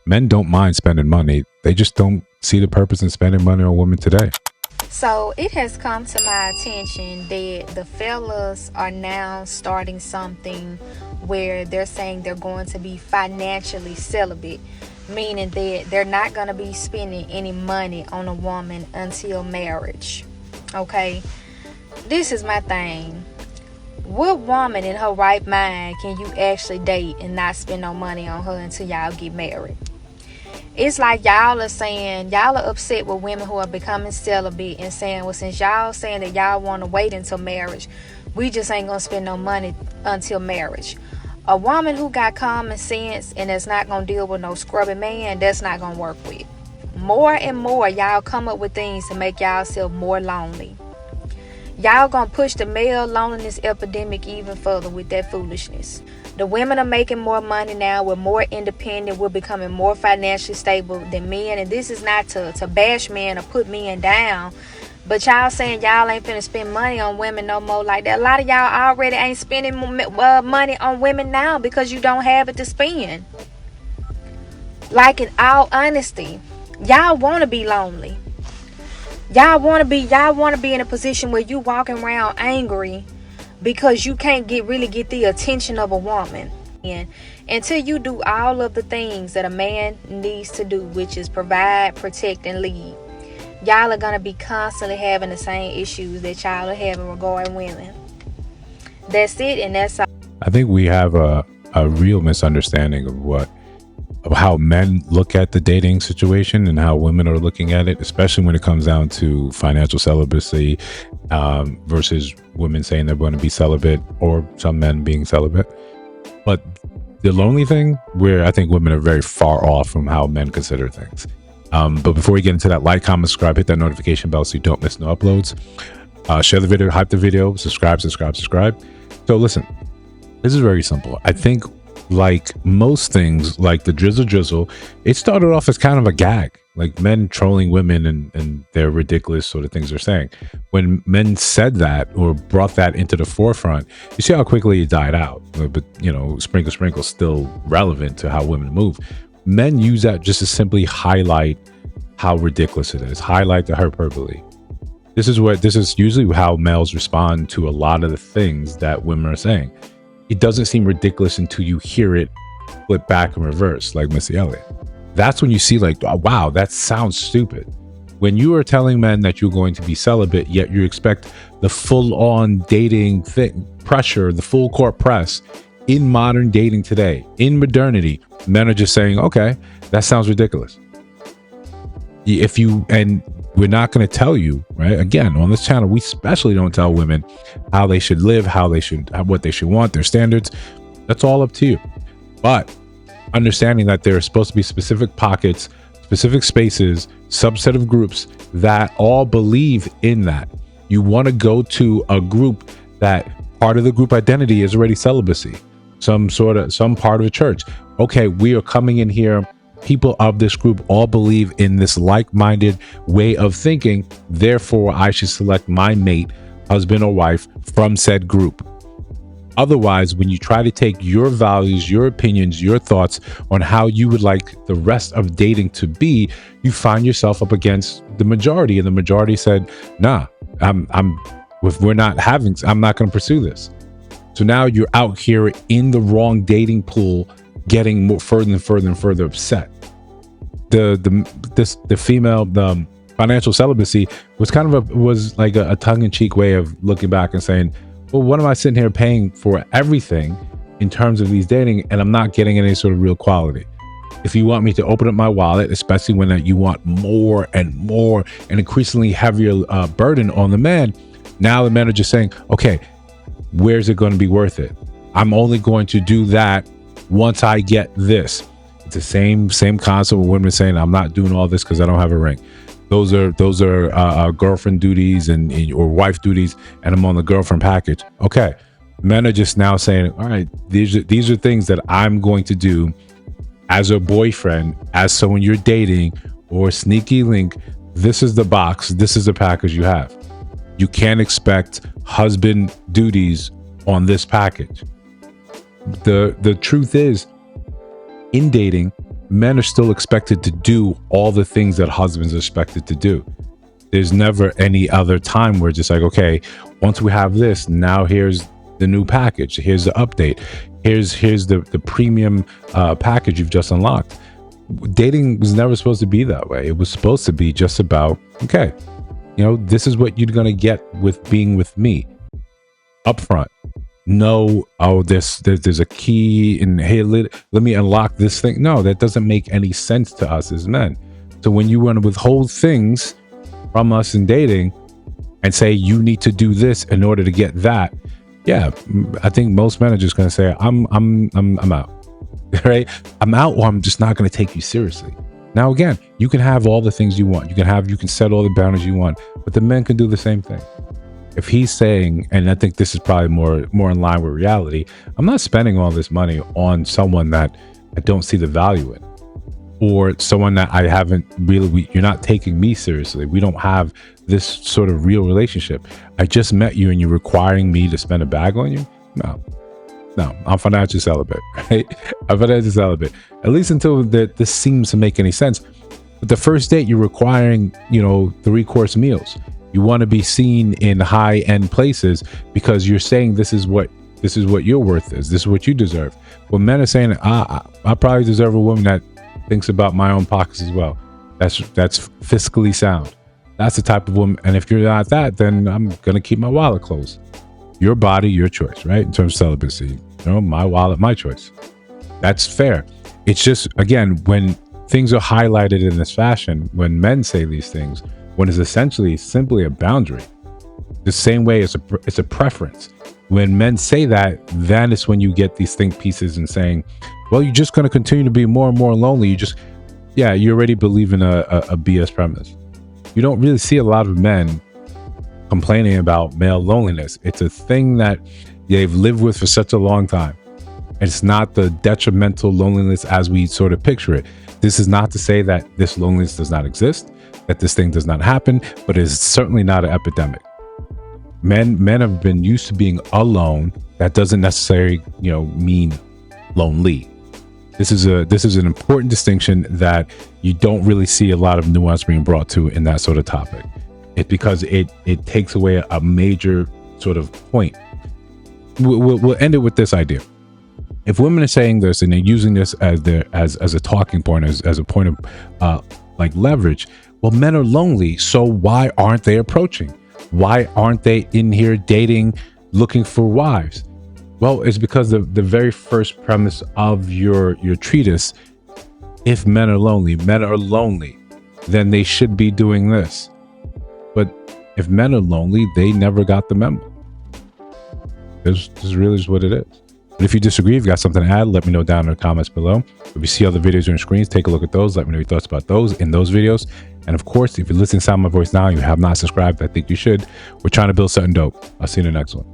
Men don't mind spending money. They just don't see the purpose in spending money on women today. So it has come to my attention that the fellas are now starting something where they're saying they're going to be financially celibate, meaning that they're not going to be spending any money on a woman until marriage. Okay, this is my thing. What woman in her right mind can you actually date and not spend no money on her until y'all get married? It's like y'all are saying, y'all are upset with women who are becoming celibate and saying, well, since y'all saying that y'all want to wait until marriage, we just ain't gonna spend no money until marriage. A woman who got common sense and is not gonna deal with no scrubby man, that's not gonna work with. More and more y'all come up with things to make y'all more lonely. Y'all gonna push the male loneliness epidemic even further with that foolishness. The women are making more money now. We're more independent. We're becoming more financially stable than men. And this is not to bash men or put men down. But y'all saying y'all ain't finna spend money on women no more like that. A lot of y'all already ain't spending money on women now because you don't have it to spend. Like, in all honesty, y'all want to be lonely. Y'all want to be in a position where you walking around angry because you can't really get the attention of a woman. And until you do all of the things that a man needs to do, which is provide, protect, and lead, y'all are going to be constantly having the same issues that y'all are having regarding women. That's it, and that's all. I think we have a real misunderstanding of how men look at the dating situation and how women are looking at it, especially when it comes down to financial celibacy versus women saying they're going to be celibate or some men being celibate. But the lonely thing, where I think women are very far off from how men consider things. But before we get into that, like, comment, subscribe, hit that notification bell so you don't miss no uploads. Share the video, hype the video, subscribe. So listen, this is very simple. I think, like most things, like the drizzle, it started off as kind of a gag, like men trolling women and their ridiculous sort of things they're saying. When men said that or brought that into the forefront, you see how quickly it died out. But you know, sprinkle still relevant to how women move. Men use that just to simply highlight how ridiculous it is, highlight the hyperbole. This is usually how males respond to a lot of the things that women are saying. It doesn't seem ridiculous until you hear it flip back and reverse, like Missy Elliott. That's when you see, like, oh, wow, that sounds stupid. When you are telling men that you're going to be celibate, yet you expect the full-on dating thing, pressure, the full court press in modern dating today, in modernity, men are just saying, okay, that sounds ridiculous. And we're not going to tell you, right? Again, on this channel, we especially don't tell women how they should live, what they should want, their standards. That's all up to you. But understanding that there are supposed to be specific pockets, specific spaces, subset of groups that all believe in that. You want to go to a group that part of the group identity is already celibacy, some part of a church. Okay, we are coming in here. People of this group all believe in this like-minded way of thinking. Therefore, I should select my mate, husband or wife, from said group. Otherwise, when you try to take your values, your opinions, your thoughts on how you would like the rest of dating to be, you find yourself up against the majority. And the majority said, nah, I'm not going to pursue this. So now you're out here in the wrong dating pool, getting more further and further upset. The financial celibacy was like a tongue-in-cheek way of looking back and saying, well, what am I sitting here paying for everything in terms of these dating, and I'm not getting any sort of real quality? If you want me to open up my wallet, especially when you want more and increasingly heavier burden on the man, now the men are just saying, okay, where's it going to be worth it? I'm only going to do that once I get this. It's the same concept with women saying, I'm not doing all this because I don't have a ring. Those are girlfriend duties or wife duties, and I'm on the girlfriend package. Okay, men are just now saying, all right, these are things that I'm going to do as a boyfriend, as someone you're dating, or sneaky link. This is the box. This is the package you have. You can't expect husband duties on this package. The truth is, in dating, men are still expected to do all the things that husbands are expected to do. There's never any other time where it's just like, okay, once we have this, now here's the new package, here's the update, here's the premium package you've just unlocked. Dating was never supposed to be that way. It was supposed to be just about, okay, you know, this is what you're gonna get with being with me up front. No, oh, there's a key and hey, let me unlock this thing. No, that doesn't make any sense to us as men. So when you want to withhold things from us in dating and say you need to do this in order to get that, yeah, I think most men are just going to say I'm out. Right? I'm out, or I'm just not going to take you seriously. Now again, you can have all the things you want. You can set all the boundaries you want, but the men can do the same thing. If he's saying, and I think this is probably more in line with reality, I'm not spending all this money on someone that I don't see the value in, or someone that I haven't really, you're not taking me seriously. We don't have this sort of real relationship. I just met you and you're requiring me to spend a bag on you? No, I'm financially celibate, right? I'm financially celibate, at least until this seems to make any sense. But the first date, you're requiring, 3-course meals. You want to be seen in high-end places because you're saying this is what your worth is. This is what you deserve. Well, men are saying, I probably deserve a woman that thinks about my own pockets as well. That's fiscally sound. That's the type of woman. And if you're not that, then I'm gonna keep my wallet closed. Your body, your choice, right? In terms of celibacy, my wallet, my choice. That's fair. It's just, again, when things are highlighted in this fashion, when men say these things, when it's essentially simply a boundary, the same way it's a preference. When men say that, then it's when you get these think pieces and saying, well, you're just going to continue to be more and more lonely. You already believe in a BS premise. You don't really see a lot of men complaining about male loneliness. It's a thing that they've lived with for such a long time. It's not the detrimental loneliness as we sort of picture it. This is not to say that this loneliness does not exist, that this thing does not happen, but it's certainly not an epidemic. Men have been used to being alone. That doesn't necessarily, mean lonely. This is an important distinction that you don't really see a lot of nuance being brought to in that sort of topic. It's because it takes away a major sort of point. We'll end it with this idea. If women are saying this and they're using this as a talking point, as a point of like leverage, well, men are lonely, so why aren't they approaching? Why aren't they in here dating, looking for wives? Well, it's because the very first premise of your treatise, if men are lonely, then they should be doing this. But if men are lonely, they never got the memo. This really is what it is. But if you disagree, if you got something to add, let me know down in the comments below. If you see other videos on your screens, take a look at those. Let me know your thoughts about those in those videos. And of course, if you're listening to my voice now and you have not subscribed, I think you should. We're trying to build something dope. I'll see you in the next one.